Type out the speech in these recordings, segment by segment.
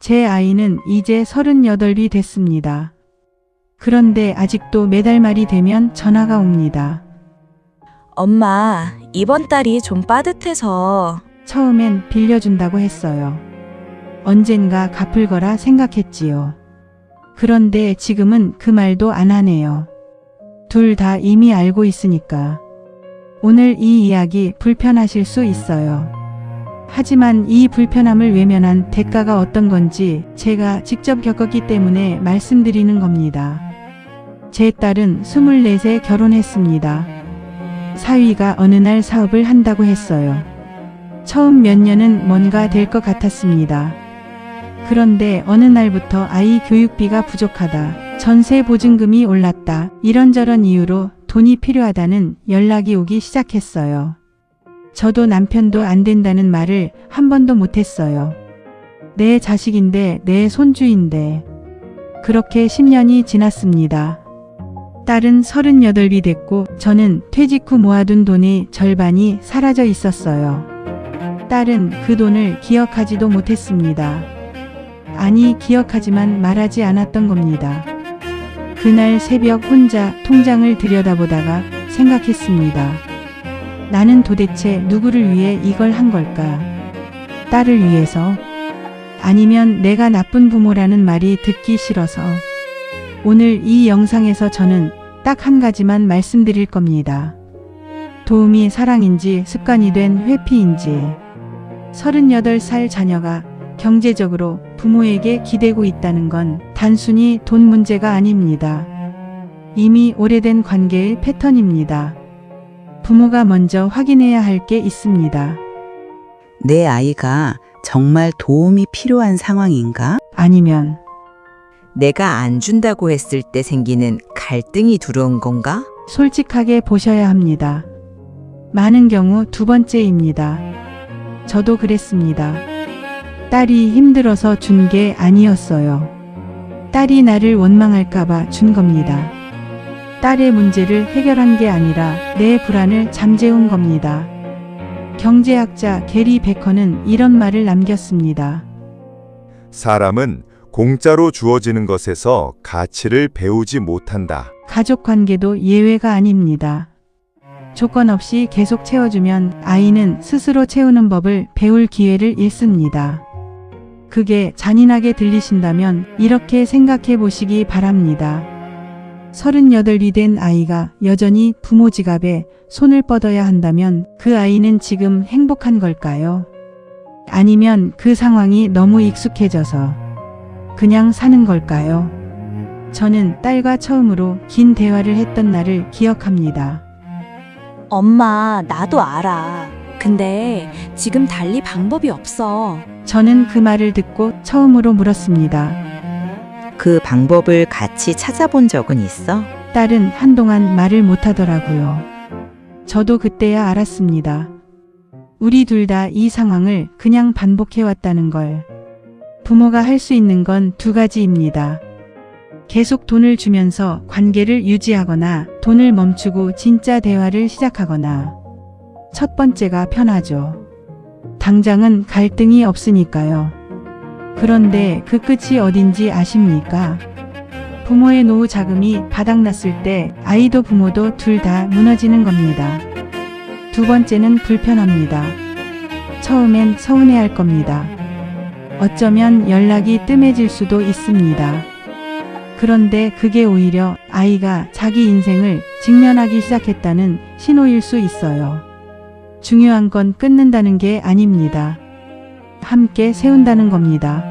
제 아이는 이제 38이 됐습니다. 그런데 아직도 매달 말이 되면 전화가 옵니다. 엄마, 이번 달이 좀 빠듯해서. 처음엔 빌려준다고 했어요. 언젠가 갚을 거라 생각했지요. 그런데 지금은 그 말도 안 하네요. 둘 다 이미 알고 있으니까. 오늘 이 이야기 불편하실 수 있어요. 하지만 이 불편함을 외면한 대가가 어떤 건지 제가 직접 겪었기 때문에 말씀드리는 겁니다. 제 딸은 24세 결혼했습니다. 사위가 어느 날 사업을 한다고 했어요. 처음 몇 년은 뭔가 될 것 같았습니다. 그런데 어느 날부터 아이 교육비가 부족하다, 전세 보증금이 올랐다, 이런저런 이유로 돈이 필요하다는 연락이 오기 시작했어요. 저도 남편도 안 된다는 말을 한 번도 못했어요. 내 자식인데, 내 손주인데. 그렇게 10년이 지났습니다. 딸은 38이 됐고 저는 퇴직 후 모아둔 돈의 절반이 사라져 있었어요. 딸은 그 돈을 기억하지도 못했습니다. 아니, 기억하지만 말하지 않았던 겁니다. 그날 새벽 혼자 통장을 들여다보다가 생각했습니다. 나는 도대체 누구를 위해 이걸 한 걸까? 딸을 위해서? 아니면 내가 나쁜 부모라는 말이 듣기 싫어서? 오늘 이 영상에서 저는 딱 한 가지만 말씀드릴 겁니다. 도움이 사랑인지 습관이 된 회피인지. 38살 자녀가 경제적으로 부모에게 기대고 있다는 건 단순히 돈 문제가 아닙니다. 이미 오래된 관계의 패턴입니다. 부모가 먼저 확인해야 할 게 있습니다. 내 아이가 정말 도움이 필요한 상황인가? 아니면 내가 안 준다고 했을 때 생기는 갈등이 두려운 건가? 솔직하게 보셔야 합니다. 많은 경우 두 번째입니다. 저도 그랬습니다. 딸이 힘들어서 준 게 아니었어요. 딸이 나를 원망할까봐 준 겁니다. 딸의 문제를 해결한 게 아니라 내 불안을 잠재운 겁니다. 경제학자 게리 베커는 이런 말을 남겼습니다. 사람은 공짜로 주어지는 것에서 가치를 배우지 못한다. 가족 관계도 예외가 아닙니다. 조건 없이 계속 채워주면 아이는 스스로 채우는 법을 배울 기회를 잃습니다. 그게 잔인하게 들리신다면 이렇게 생각해 보시기 바랍니다. 38이 된 아이가 여전히 부모 지갑에 손을 뻗어야 한다면 그 아이는 지금 행복한 걸까요? 아니면 그 상황이 너무 익숙해져서 그냥 사는 걸까요? 저는 딸과 처음으로 긴 대화를 했던 날을 기억합니다. 엄마, 나도 알아. 근데 지금 달리 방법이 없어. 저는 그 말을 듣고 처음으로 물었습니다. 그 방법을 같이 찾아본 적은 있어? 딸은 한동안 말을 못하더라고요. 저도 그때야 알았습니다. 우리 둘 다 이 상황을 그냥 반복해왔다는 걸. 부모가 할 수 있는 건 두 가지입니다. 계속 돈을 주면서 관계를 유지하거나 돈을 멈추고 진짜 대화를 시작하거나. 첫 번째가 편하죠. 당장은 갈등이 없으니까요. 그런데 그 끝이 어딘지 아십니까? 부모의 노후 자금이 바닥났을 때 아이도 부모도 둘 다 무너지는 겁니다. 두 번째는 불편합니다. 처음엔 서운해할 겁니다. 어쩌면 연락이 뜸해질 수도 있습니다. 그런데 그게 오히려 아이가 자기 인생을 직면하기 시작했다는 신호일 수 있어요. 중요한 건 끊는다는 게 아닙니다. 함께 세운다는 겁니다.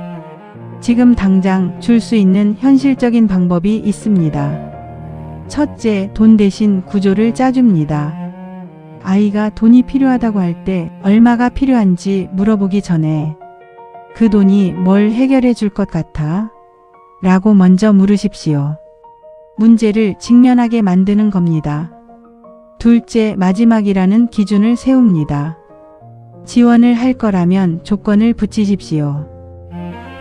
지금 당장 줄 수 있는 현실적인 방법이 있습니다. 첫째, 돈 대신 구조를 짜줍니다. 아이가 돈이 필요하다고 할 때 얼마가 필요한지 물어보기 전에 그 돈이 뭘 해결해 줄 것 같아? 라고 먼저 물으십시오. 문제를 직면하게 만드는 겁니다. 둘째, 마지막이라는 기준을 세웁니다. 지원을 할 거라면 조건을 붙이십시오.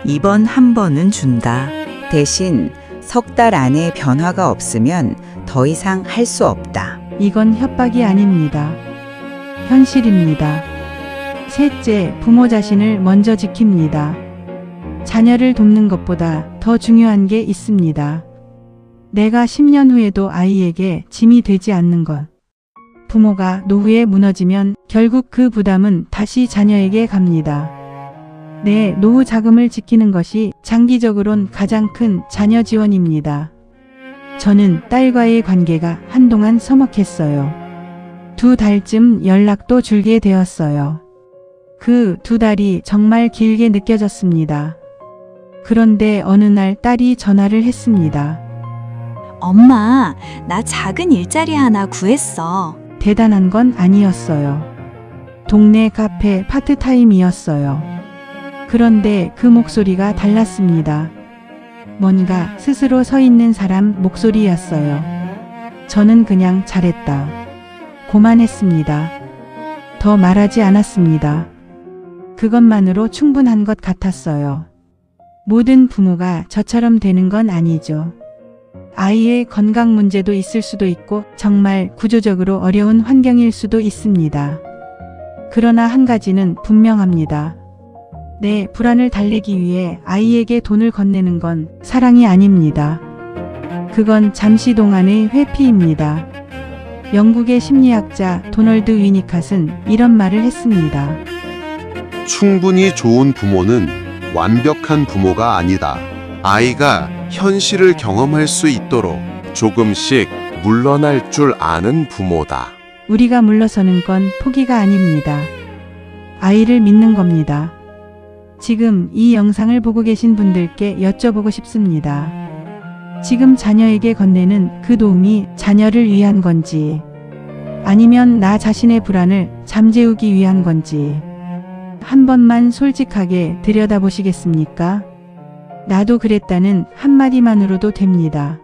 이번 한 번은 준다. 대신 석 달 안에 변화가 없으면 더 이상 할 수 없다. 이건 협박이 아닙니다. 현실입니다. 셋째, 부모 자신을 먼저 지킵니다. 자녀를 돕는 것보다 더 중요한 게 있습니다. 내가 10년 후에도 아이에게 짐이 되지 않는 것. 부모가 노후에 무너지면 결국 그 부담은 다시 자녀에게 갑니다. 내 노후 자금을 지키는 것이 장기적으론 가장 큰 자녀 지원입니다. 저는 딸과의 관계가 한동안 서먹했어요. 2달쯤 연락도 줄게 되었어요. 그 2달이 정말 길게 느껴졌습니다. 그런데 어느 날 딸이 전화를 했습니다. 엄마, 나 작은 일자리 하나 구했어. 대단한 건 아니었어요. 동네 카페 파트타임이었어요. 그런데 그 목소리가 달랐습니다. 뭔가 스스로 서 있는 사람 목소리였어요. 저는 그냥 잘했다. 고만했습니다. 더 말하지 않았습니다. 그것만으로 충분한 것 같았어요. 모든 부모가 저처럼 되는 건 아니죠. 아이의 건강 문제도 있을 수도 있고 정말 구조적으로 어려운 환경일 수도 있습니다. 그러나 한 가지는 분명합니다. 내 불안을 달래기 위해 아이에게 돈을 건네는 건 사랑이 아닙니다. 그건 잠시 동안의 회피입니다. 영국의 심리학자 도널드 위니캇은 이런 말을 했습니다. 충분히 좋은 부모는 완벽한 부모가 아니다. 아이가 현실을 경험할 수 있도록 조금씩 물러날 줄 아는 부모다. 우리가 물러서는 건 포기가 아닙니다. 아이를 믿는 겁니다. 지금 이 영상을 보고 계신 분들께 여쭤보고 싶습니다. 지금 자녀에게 건네는 그 도움이 자녀를 위한 건지, 아니면 나 자신의 불안을 잠재우기 위한 건지, 한 번만 솔직하게 들여다보시겠습니까? 나도 그랬다는 한마디만으로도 됩니다.